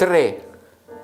3,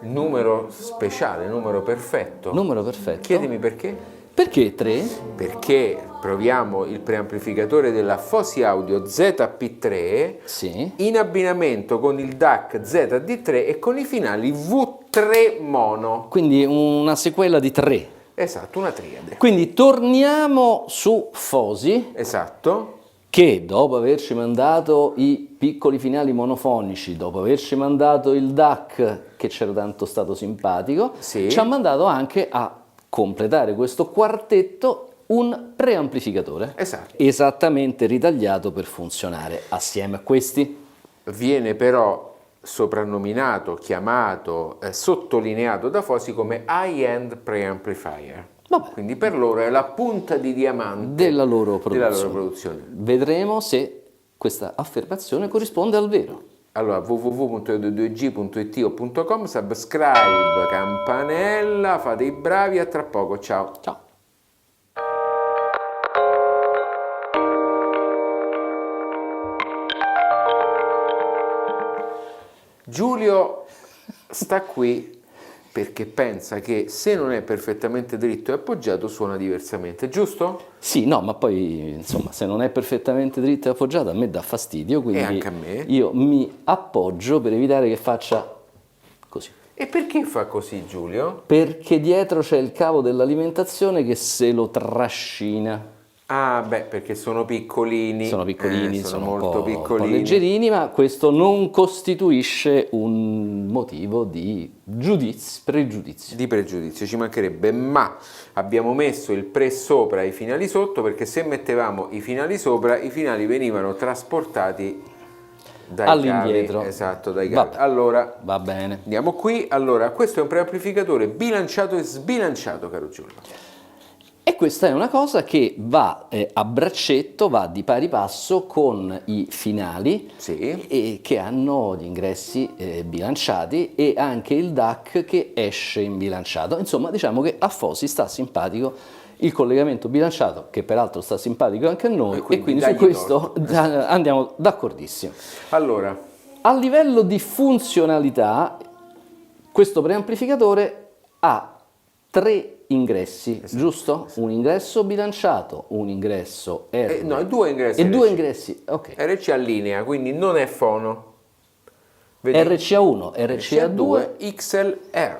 numero speciale, numero perfetto. Numero perfetto. Chiedimi perché? Perché 3? Perché proviamo il preamplificatore della Fosi Audio ZP3 Sì. in abbinamento con il DAC ZD3 e con i finali V3 mono. Quindi una sequela di 3. Esatto, una triade. Quindi torniamo su Fosi, Esatto. che dopo averci mandato i piccoli finali monofonici, dopo averci mandato il DAC che c'era tanto stato simpatico, Sì. ci ha mandato anche a completare questo quartetto un preamplificatore. Esatto. Esattamente ritagliato per funzionare assieme a questi. Viene però soprannominato, chiamato, sottolineato da Fosi come high-end preamplifier. Vabbè. Quindi per loro è la punta di diamante Della loro produzione. Vedremo se questa affermazione corrisponde al vero. Allora, www.edo2g.it o .com, subscribe, campanella, fate i bravi, a tra poco, ciao. Ciao. Giulio sta qui perché pensa che se non è perfettamente dritto e appoggiato suona diversamente, giusto? Sì, no, ma poi insomma, se non è perfettamente dritto e appoggiato a me dà fastidio, quindi E anche a me. io mi appoggio per evitare che faccia così. E perché fa così, Giulio? Perché dietro c'è il cavo dell'alimentazione che se lo trascina. Ah, beh, perché sono piccolini. Sono piccolini, sono sono molto un po' piccolini. leggerini, ma questo non costituisce un motivo di pregiudizio. Di pregiudizio, ci mancherebbe, ma abbiamo messo il pre sopra e i finali sotto perché se mettevamo i finali sopra, i finali venivano trasportati dai All'indietro. cavi. Esatto, dai cavi. Vabbè. Allora, Va bene. andiamo qui. Allora, questo è un preamplificatore bilanciato e sbilanciato, caro Giulio. E questa è una cosa che va a braccetto, va di pari passo con i finali Sì. e che hanno gli ingressi bilanciati e anche il DAC che esce in bilanciato. Insomma, diciamo che a Fosi sta simpatico il collegamento bilanciato, che peraltro sta simpatico anche a noi, e quindi su dagli questo andiamo d'accordissimo. Allora, A livello di funzionalità, questo preamplificatore ha 3 ingressi, giusto? Un ingresso bilanciato, un ingresso R. no, 2 ingressi. E 2 RC. ingressi, ok. RC a linea, quindi non è fono. Vedi? RCA1, RCA2, XLR.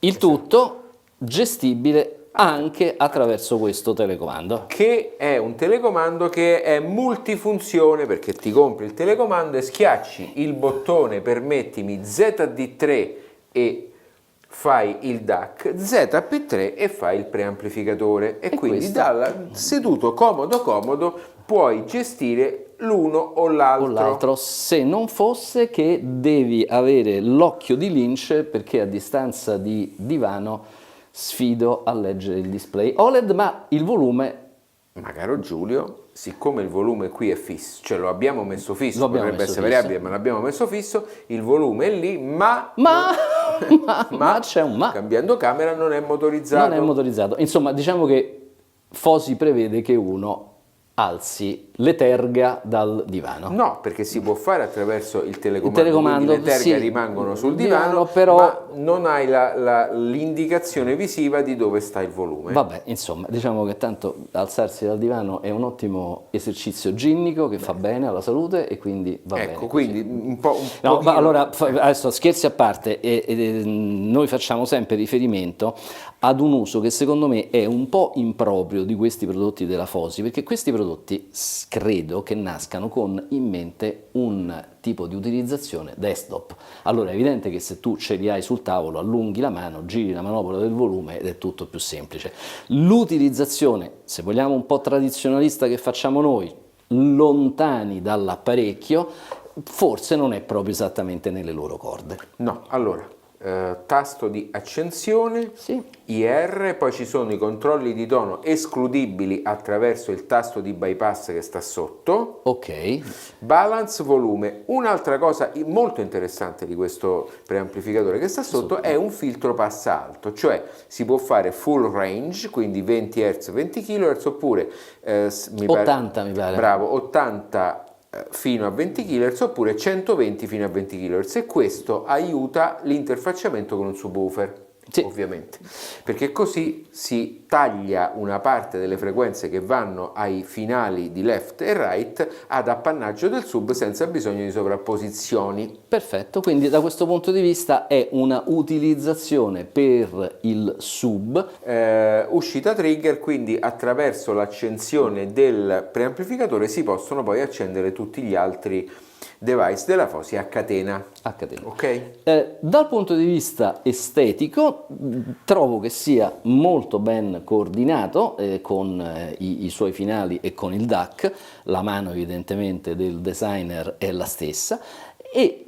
il tutto gestibile anche attraverso questo telecomando. Che è un telecomando che è multifunzione, perché ti compri il telecomando e schiacci il bottone permettimi ZD3 e fai il DAC, ZP3 e fai il preamplificatore e quindi questo? seduto comodo puoi gestire l'uno o l'altro. Se non fosse che devi avere l'occhio di lince, perché a distanza di divano sfido a leggere il display OLED, ma il volume... Ma caro Giulio, siccome il volume qui è fisso, cioè lo abbiamo messo fisso, Lo abbiamo potrebbe messo essere fisso. variabile, ma l'abbiamo messo fisso, il volume è lì, ma c'è un ma. cambiando camera non è motorizzato. Non è motorizzato. Insomma, diciamo che Fosi prevede che uno alzi le terga dal divano. No, perché si può fare attraverso il telecomando, Il telecomando, quindi le terghe sì, rimangono sul divano, divano, però... ma non hai l'indicazione visiva di dove sta il volume. Vabbè, insomma, diciamo che tanto alzarsi dal divano è un ottimo esercizio ginnico che fa bene alla salute e quindi va bene. Ecco, quindi un No, pochino... ma allora, adesso scherzi a parte, noi facciamo sempre riferimento ad un uso che secondo me è un po' improprio di questi prodotti della Fosi, perché questi prodotti credo che nascano con in mente un tipo di utilizzazione desktop. Allora è evidente che se tu ce li hai sul tavolo, allunghi la mano, giri la manopola del volume ed è tutto più semplice. L'utilizzazione, se vogliamo un po' tradizionalista che facciamo noi, lontani dall'apparecchio, forse non è proprio esattamente nelle loro corde. No, allora, tasto di accensione, Sì. IR, poi ci sono i controlli di tono escludibili attraverso il tasto di bypass che sta sotto, Ok. balance, volume. Un'altra cosa molto interessante di questo preamplificatore che sta sotto è un filtro passa alto, cioè si può fare full range, quindi 20 Hz, 20 kHz oppure 80 mi pare. Bravo, 80 fino a 20 kHz oppure 120 fino a 20 kHz, e questo aiuta l'interfacciamento con un subwoofer. Sì. Ovviamente, perché così si taglia una parte delle frequenze che vanno ai finali di left e right ad appannaggio del sub senza bisogno di sovrapposizioni. Perfetto, quindi da questo punto di vista è una utilizzazione per il sub. Uscita trigger, quindi attraverso l'accensione del preamplificatore si possono poi accendere tutti gli altri device della FOSI a catena. Ok? Dal punto di vista estetico trovo che sia molto ben coordinato con i suoi finali e con il DAC, la mano evidentemente del designer è la stessa, e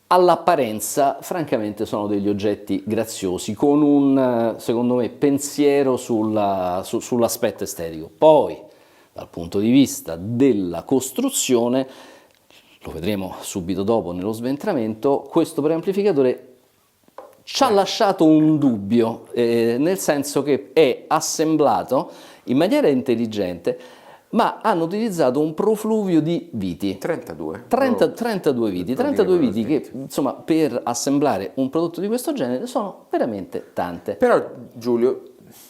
all'apparenza francamente sono degli oggetti graziosi con un, secondo me, pensiero sull'aspetto estetico. Poi dal punto di vista della costruzione, lo vedremo subito dopo nello sventramento, questo preamplificatore ci ha lasciato un dubbio, nel senso che è assemblato in maniera intelligente, ma hanno utilizzato un profluvio di viti. 32 viti, 32 viti che insomma per assemblare un prodotto di questo genere sono veramente tante. Però Giulio,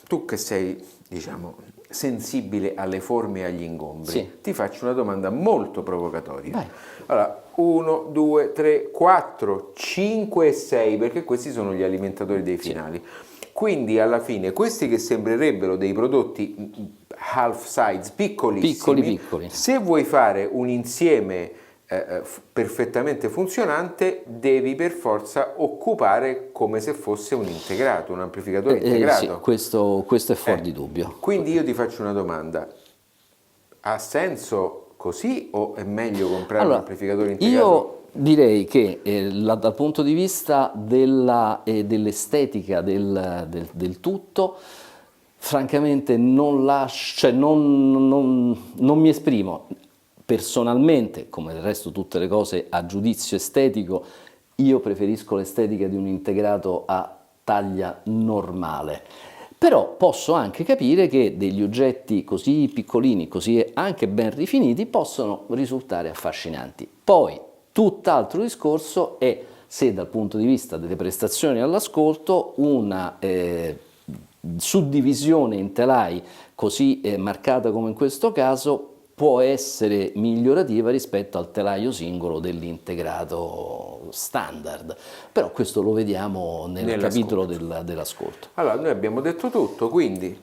tu che sei, diciamo, sensibile alle forme e agli ingombri, sì, ti faccio una domanda molto provocatoria. Vai. Allora, 1, 2, 3, 4, 5 e 6, perché questi sono gli alimentatori dei finali. Sì. Quindi alla fine questi che sembrerebbero dei prodotti half size piccolissimi, piccoli, se vuoi fare un insieme perfettamente funzionante, devi per forza occupare come se fosse un integrato, un amplificatore integrato. Sì, questo è fuori di dubbio. Quindi io ti faccio una domanda: ha senso così o è meglio comprare un amplificatore integrato? Io direi che dal punto di vista dell'estetica del tutto, francamente non mi esprimo. Personalmente, come del resto tutte le cose a giudizio estetico, io preferisco l'estetica di un integrato a taglia normale. Però posso anche capire che degli oggetti così piccolini, così anche ben rifiniti, possono risultare affascinanti. Poi, tutt'altro discorso è se dal punto di vista delle prestazioni all'ascolto una suddivisione in telai così marcata come in questo caso può essere migliorativa rispetto al telaio singolo dell'integrato standard, però questo lo vediamo nel capitolo dell'ascolto. Allora, noi abbiamo detto tutto, quindi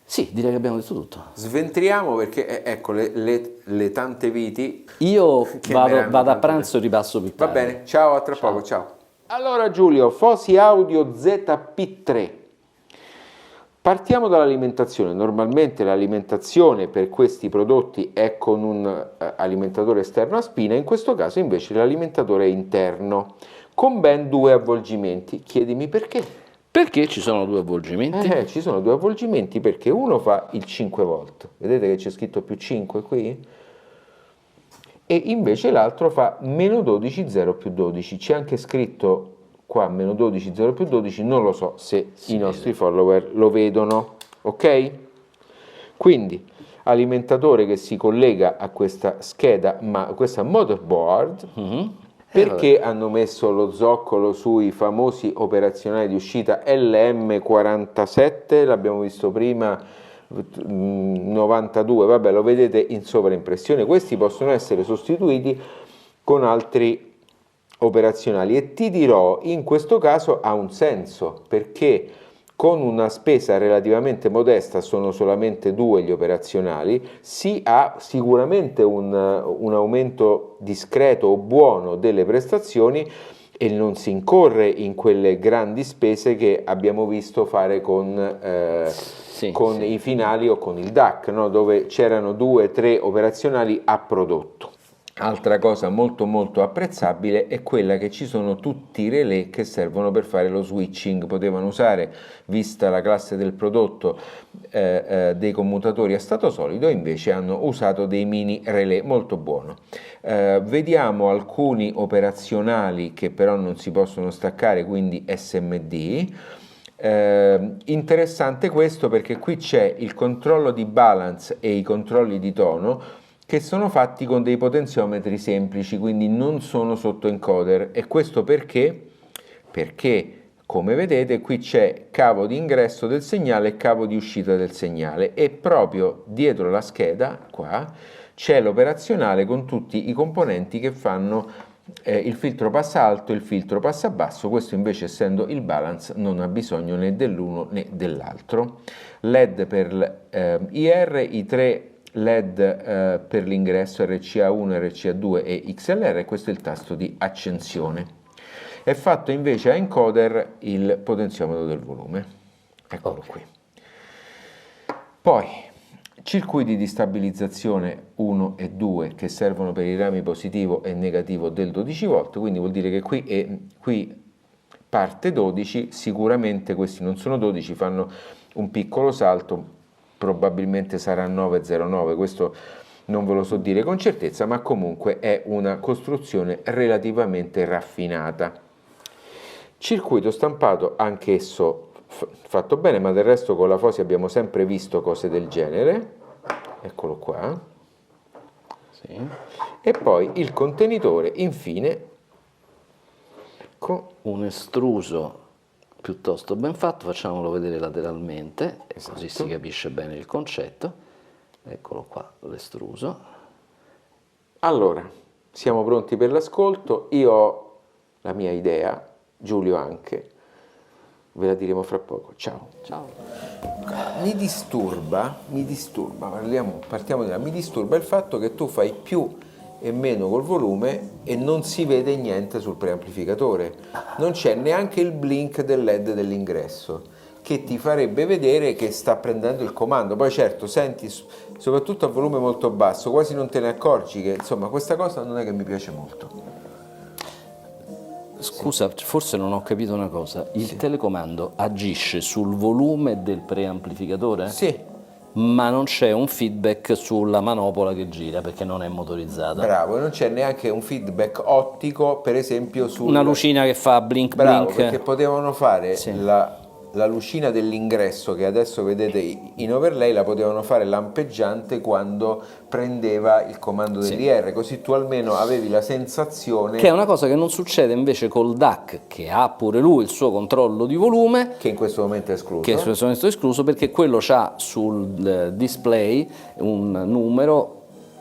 sì, direi che abbiamo detto tutto. Sventriamo, perché ecco le tante viti. Io vado a pranzo e ripasso più tardi. Va bene, ciao, a tra poco, ciao. Allora Giulio, FOSI Audio ZP3. Partiamo dall'alimentazione. Normalmente l'alimentazione per questi prodotti è con un alimentatore esterno a spina, in questo caso invece l'alimentatore è interno, con ben 2 avvolgimenti. Chiedimi perché. Perché ci sono 2 avvolgimenti? Ci sono 2 avvolgimenti perché uno fa il 5 volt, vedete che c'è scritto più 5 qui? E invece l'altro fa meno 12, 0 più 12, c'è anche scritto qua meno 12, 0 più 12, non lo so se i nostri follower lo vedono, ok? Quindi alimentatore che si collega a questa scheda, questa motherboard. Perché hanno messo lo zoccolo sui famosi operazionali di uscita LM47, l'abbiamo visto prima, 92, vabbè, lo vedete in sovraimpressione. Questi possono essere sostituiti con altri operazionali e ti dirò, in questo caso ha un senso, perché con una spesa relativamente modesta, sono solamente 2 gli operazionali, si ha sicuramente un aumento discreto o buono delle prestazioni e non si incorre in quelle grandi spese che abbiamo visto fare con i finali o con il DAC, no? Dove c'erano 2-3 operazionali a prodotto. Altra cosa molto molto apprezzabile è quella che ci sono tutti i relè che servono per fare lo switching. Potevano usare, vista la classe del prodotto, dei commutatori a stato solido, invece hanno usato dei mini relè, molto buono. Vediamo alcuni operazionali che però non si possono staccare, quindi SMD. Interessante questo perché qui c'è il controllo di balance e i controlli di tono. che sono fatti con dei potenziometri semplici, quindi non sono sotto encoder. E questo perché? Perché, come vedete, qui c'è cavo di ingresso del segnale e cavo di uscita del segnale, e proprio dietro la scheda, qua, c'è l'operazionale con tutti i componenti che fanno il filtro passa alto e il filtro passa basso. Questo invece, essendo il balance, non ha bisogno né dell'uno né dell'altro. LED per IR, i 3 LED per l'ingresso RCA1, RCA2 e XLR, e questo è il tasto di accensione. È fatto invece a encoder il potenziometro del volume, eccolo qui. Poi circuiti di stabilizzazione 1 e 2 che servono per i rami positivo e negativo del 12 volt, quindi vuol dire che qui parte 12, sicuramente questi non sono 12, fanno un piccolo salto, probabilmente sarà 909, questo non ve lo so dire con certezza, ma comunque è una costruzione relativamente raffinata. Circuito stampato anch'esso fatto bene, ma del resto con la Fosi abbiamo sempre visto cose del genere, eccolo qua. Sì. E poi il contenitore, infine, ecco. Un estruso piuttosto ben fatto, facciamolo vedere lateralmente, Esatto. Così si capisce bene il concetto. Eccolo qua, l'estruso. Allora, siamo pronti per l'ascolto. Io ho la mia idea, Giulio anche, ve la diremo fra poco. Ciao. Ciao. Mi disturba, partiamo di là, mi disturba il fatto che tu fai più e meno col volume e non si vede niente sul preamplificatore. Non c'è neanche il blink del LED dell'ingresso, che ti farebbe vedere che sta prendendo il comando. Poi certo, senti, soprattutto a volume molto basso, quasi non te ne accorgi che, insomma, questa cosa non è che mi piace molto. Scusa, forse non ho capito una cosa. Il telecomando agisce sul volume del preamplificatore? Sì. Ma non c'è un feedback sulla manopola che gira perché non è motorizzata. Bravo, non c'è neanche un feedback ottico, per esempio una lucina che fa blink Bravo, blink. perché potevano fare Sì. la lucina dell'ingresso che adesso vedete in overlay, la potevano fare lampeggiante quando prendeva il comando dell'IR, così tu almeno avevi la sensazione Che è una cosa che non succede invece col DAC, che ha pure lui il suo controllo di volume, che in questo momento è escluso. che in questo momento è escluso, perché quello c'ha sul display un numero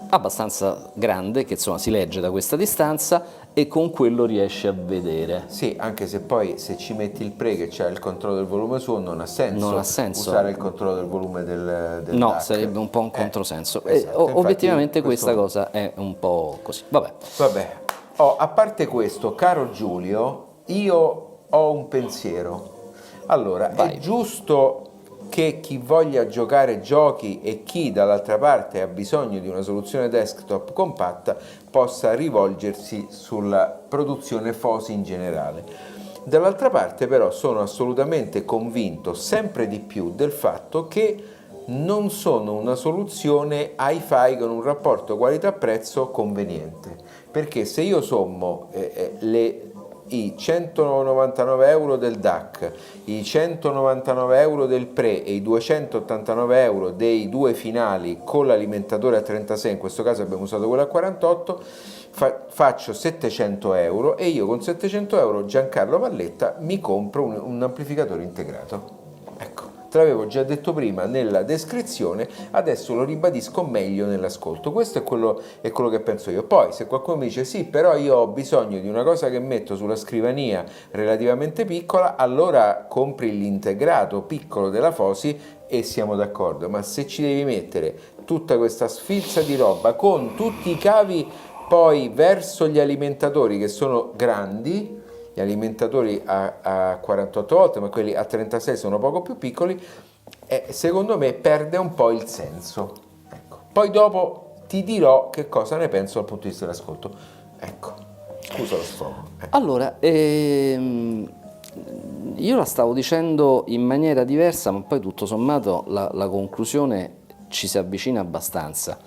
abbastanza grande che insomma si legge da questa distanza e con quello riesci a vedere. Sì, anche se poi se ci metti il pre che c'ha il controllo del volume suo, non ha senso, Non ha senso. usare il controllo del volume del No, DAC. sarebbe un po' un controsenso. Esatto, infatti Obiettivamente questo- questa cosa è un po' così. Vabbè. Vabbè, a parte questo, caro Giulio, io ho un pensiero. Allora, Vai. è giusto che chi voglia giocare giochi e chi dall'altra parte ha bisogno di una soluzione desktop compatta possa rivolgersi sulla produzione Fosi in generale. Dall'altra parte però sono assolutamente convinto sempre di più del fatto che non sono una soluzione hi-fi con un rapporto qualità-prezzo conveniente, perché se io sommo i 199 euro del DAC, i 199 euro del pre e i 289 euro dei due finali con l'alimentatore a 36, in questo caso abbiamo usato quello a 48, faccio 700 euro e io con 700 euro Giancarlo Valletta mi compro un amplificatore integrato. Ecco, te l'avevo già detto prima nella descrizione, adesso lo ribadisco meglio nell'ascolto. Questo è quello che penso io. Poi se qualcuno mi dice sì, però io ho bisogno di una cosa che metto sulla scrivania relativamente piccola, allora compri l'integrato piccolo della Fosi e siamo d'accordo. Ma se ci devi mettere tutta questa sfilza di roba con tutti i cavi poi verso gli alimentatori che sono grandi, gli alimentatori a 48 volt, ma quelli a 36 sono poco più piccoli, secondo me perde un po' il senso. Ecco. Poi dopo ti dirò che cosa ne penso dal punto di vista dell'ascolto. Ecco, scusa lo sfogo. Allora, io la stavo dicendo in maniera diversa, ma poi tutto sommato la conclusione ci si avvicina abbastanza.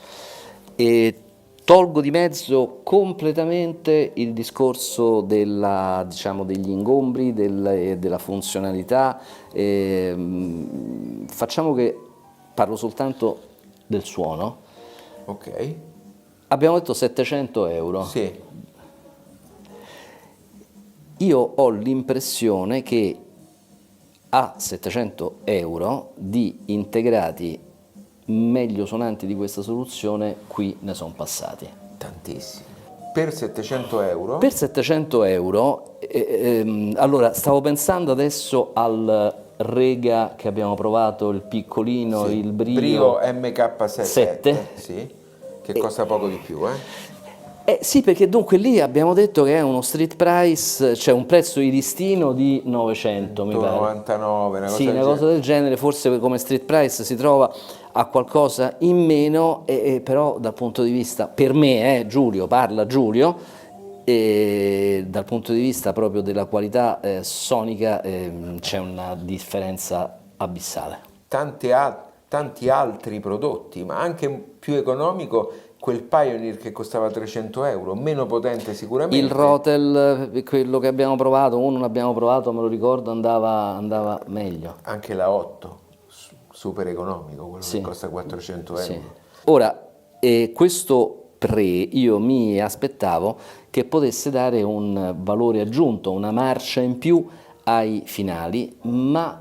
E tolgo di mezzo completamente il discorso degli ingombri, della funzionalità, facciamo che parlo soltanto del suono. Ok. abbiamo detto 700 euro. Sì. Io ho l'impressione che a 700 euro di integrati meglio suonanti di questa soluzione qui ne sono passati. Tantissimi. Per 700 euro? Per 700 euro, allora stavo pensando adesso al Rega che abbiamo provato, il piccolino, Sì, il Brio MK7, Sette. sì, che costa poco di più, Sì, perché dunque lì abbiamo detto che è uno street price, cioè un prezzo di listino di 900, mi pare. 99, una cosa Sì, del una cosa del genere, forse come street price si trova a qualcosa in meno, però dal punto di vista, per me, Giulio, parla Giulio, dal punto di vista proprio della qualità sonica c'è una differenza abissale. tanti altri prodotti, ma anche più economico quel Pioneer che costava 300 euro, meno potente sicuramente. Il Rotel, quello che abbiamo provato, uno l'abbiamo provato, me lo ricordo, andava meglio. Anche la 8, super economico, quello Sì. che costa 400 euro. Sì. Ora, questo pre io mi aspettavo che potesse dare un valore aggiunto, una marcia in più ai finali, ma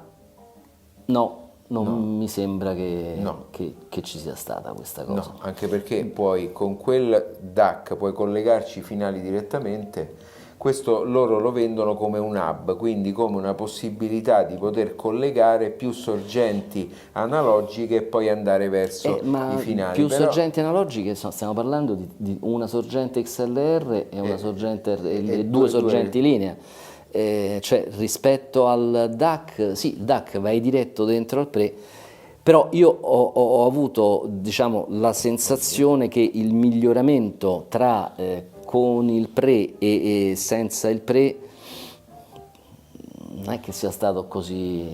no, non mi sembra che, No. che ci sia stata questa cosa. No, anche perché poi con quel DAC puoi collegarci i finali direttamente. Questo loro lo vendono come un hub, quindi come una possibilità di poter collegare più sorgenti analogiche e poi andare verso Ma i finali. più Però- sorgenti analogiche, stiamo parlando di una sorgente XLR e una sorgente, e due sorgenti linea. Cioè rispetto al DAC, sì, il DAC vai diretto dentro al pre, però io ho avuto, diciamo, la sensazione che il miglioramento tra con il pre e senza il pre non è che sia stato così.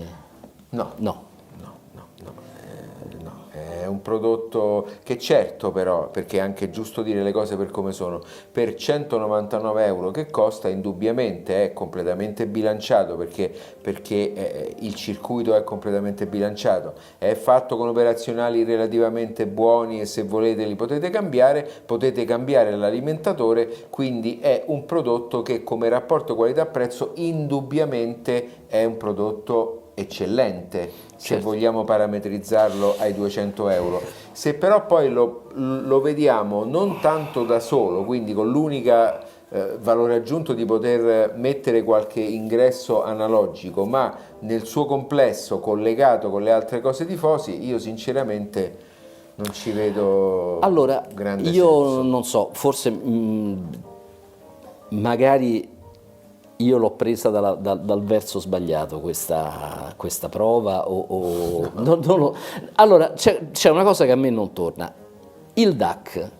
No, No. no, è un prodotto che certo però, perché è anche giusto dire le cose per come sono, per 199 euro che costa indubbiamente è completamente bilanciato perché il circuito è completamente bilanciato, è fatto con operazionali relativamente buoni e se volete li potete cambiare l'alimentatore, quindi è un prodotto che come rapporto qualità-prezzo indubbiamente è un prodotto eccellente, se Certo. vogliamo parametrizzarlo ai 200 euro. Se però poi lo vediamo non tanto da solo, quindi con l'unica valore aggiunto di poter mettere qualche ingresso analogico, ma nel suo complesso collegato con le altre cose tifosi, io sinceramente non ci vedo Allora, grande io senso. non so, forse magari io l'ho presa dal verso sbagliato questa prova Allora, c'è una cosa che a me non torna. Il DAC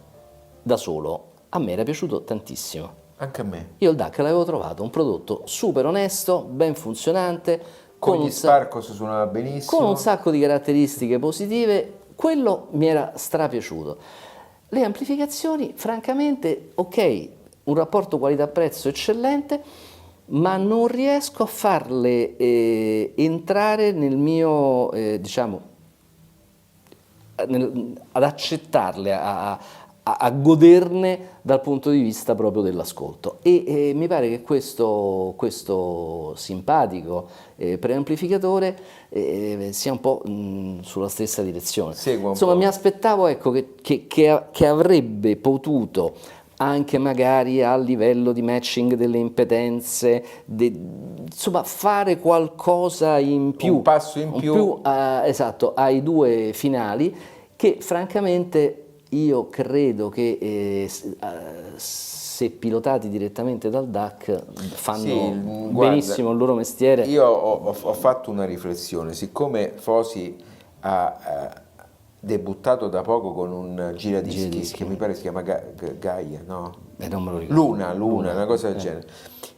da solo a me era piaciuto tantissimo. Anche a me. Io il DAC l'avevo trovato un prodotto super onesto, ben funzionante, Con un gli Sparcos suonava benissimo. con un sacco di caratteristiche positive, quello mi era strapiaciuto. Le amplificazioni, francamente, ok, un rapporto qualità-prezzo eccellente, ma non riesco a farle entrare nel mio, diciamo, ad accettarle, a goderne dal punto di vista proprio dell'ascolto. E mi pare che questo simpatico preamplificatore sia un po' sulla stessa direzione. Segua un Insomma, po'. mi aspettavo, ecco, che avrebbe potuto anche magari a livello di matching delle impedenze, insomma fare qualcosa in più, Un passo in più. esatto, ai due finali, che francamente io credo che se pilotati direttamente dal DAC fanno Sì, benissimo guarda, il loro mestiere. Io ho fatto una riflessione, siccome Fosi ha debuttato da poco con un giradischi che mi pare si chiama Gaia, no? Non me lo ricordo. Luna, una cosa del genere.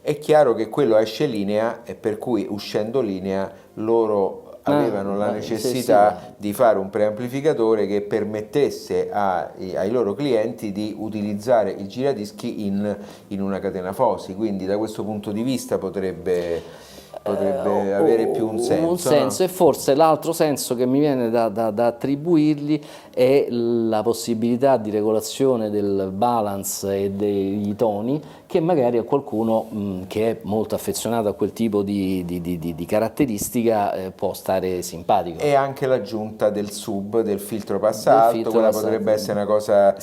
È chiaro che quello esce linea e per cui uscendo linea loro avevano la necessità sì. di fare un preamplificatore che permettesse ai loro clienti di utilizzare il giradischi in una catena Fosi, quindi da questo punto di vista potrebbe avere più un senso. Un senso, no? e forse l'altro senso che mi viene da attribuirgli è la possibilità di regolazione del balance e dei toni che magari a qualcuno che è molto affezionato a quel tipo di caratteristica può stare simpatico. E anche l'aggiunta del sub, del filtro passa alto, quella potrebbe essere una cosa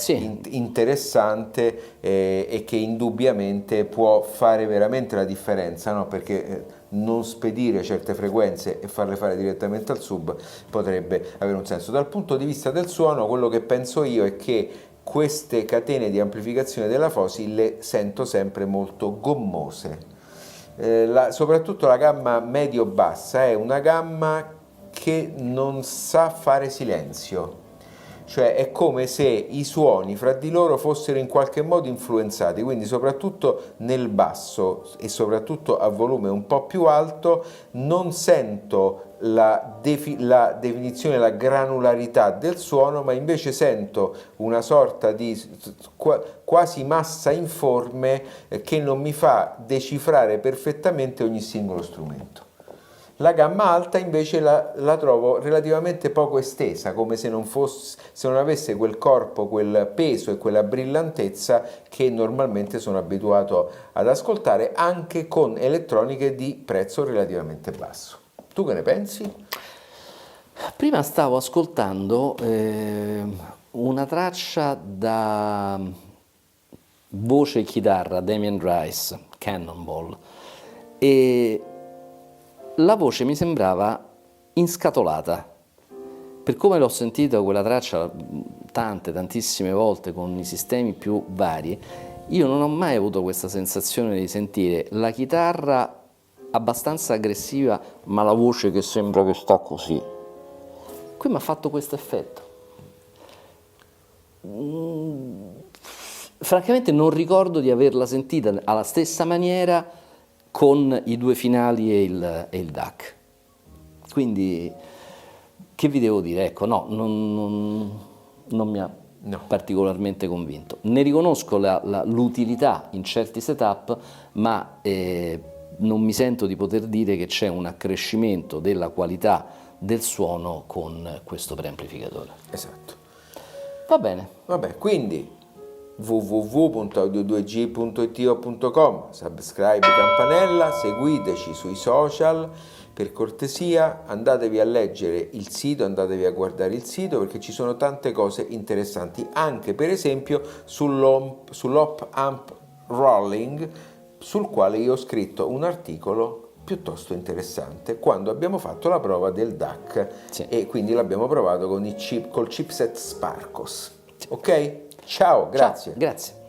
interessante e che indubbiamente può fare veramente la differenza, no? Perché non spedire certe frequenze e farle fare direttamente al sub potrebbe avere un senso. Dal punto di vista del suono, quello che penso io è che queste catene di amplificazione della Fosi le sento sempre molto gommose. Soprattutto la gamma medio-bassa è una gamma che non sa fare silenzio, cioè è come se i suoni fra di loro fossero in qualche modo influenzati, quindi soprattutto nel basso e soprattutto a volume un po' più alto non sento la definizione, la granularità del suono, ma invece sento una sorta di quasi massa informe che non mi fa decifrare perfettamente ogni singolo strumento. La gamma alta invece la trovo relativamente poco estesa, come se non avesse quel corpo, quel peso e quella brillantezza che normalmente sono abituato ad ascoltare anche con elettroniche di prezzo relativamente basso. Tu che ne pensi? Prima stavo ascoltando una traccia da voce e chitarra Damien Rice, Cannonball, e la voce mi sembrava inscatolata. Per come l'ho sentita quella traccia tantissime volte con i sistemi più vari, io non ho mai avuto questa sensazione di sentire la chitarra abbastanza aggressiva, ma la voce che sembra che sta così. Qui mi ha fatto questo effetto. Francamente non ricordo di averla sentita alla stessa maniera con i due finali e il DAC. Quindi, che vi devo dire? Ecco, no, non mi ha particolarmente convinto. Ne riconosco l'utilità in certi setup, ma non mi sento di poter dire che c'è un accrescimento della qualità del suono con questo preamplificatore. Esatto. Va bene. Vabbè, quindi www.audio2g.it.com, subscribe, campanella, seguiteci sui social, per cortesia andatevi a leggere il sito, andatevi a guardare il sito perché ci sono tante cose interessanti, anche per esempio sull'op amp rolling, sul quale io ho scritto un articolo piuttosto interessante quando abbiamo fatto la prova del DAC e quindi l'abbiamo provato con col chipset Sparkos. Ok? Ciao, grazie. Ciao, grazie.